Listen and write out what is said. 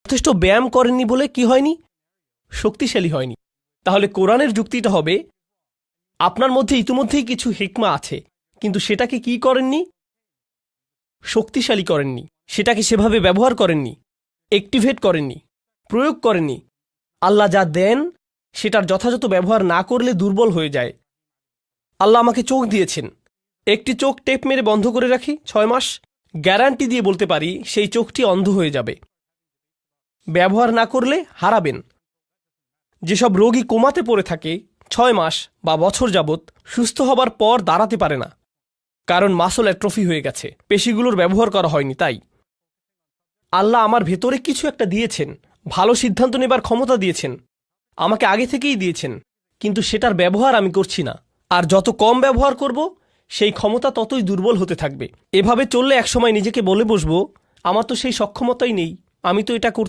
যথেষ্ট ব্যায়াম করেননি বলে কি হয়নি? শক্তিশালী হয়নি। তাহলে কোরআনের যুক্তিটা হবে, আপনার মধ্যে ইতিমধ্যেই কিছু হিকমা আছে, কিন্তু সেটাকে কি করেননি? শক্তিশালী করেননি, সেটাকে সেভাবে ব্যবহার করেননি, অ্যাক্টিভেট করেননি, প্রয়োগ করেননি। আল্লাহ যা দেন সেটার যথাযথ ব্যবহার না করলে দুর্বল হয়ে যায়। আল্লাহ আমাকে চোখ দিয়েছেন, একটি চোখ টেপ মেরে বন্ধ করে রাখি 6 মাস, গ্যারান্টি দিয়ে বলতে পারি সেই চোখটি অন্ধ হয়ে যাবে। ব্যবহার না করলে হারাবেন। যেসব রোগী কোমাতে পড়ে থাকে 6 মাস বা বছর যাবৎ, সুস্থ হবার পর দাঁড়াতে পারে না, কারণ মাসল অ্যাট্রফি হয়ে গেছে, পেশিগুলোর ব্যবহার করা হয়নি। তাই আল্লাহ আমার ভেতরে কিছু একটা দিয়েছেন, ভালো সিদ্ধান্ত নেবার ক্ষমতা দিয়েছেন, আমাকে আগে থেকেই দিয়েছেন, কিন্তু সেটার ব্যবহার আমি করছি না। আর যত কম ব্যবহার করব, সেই ক্ষমতা ততই দুর্বল হতে থাকবে। এভাবে চললে একসময় নিজেকে বলে বসবো, আমার তো সেই সক্ষমতাই নেই, আমি তো এটা করতে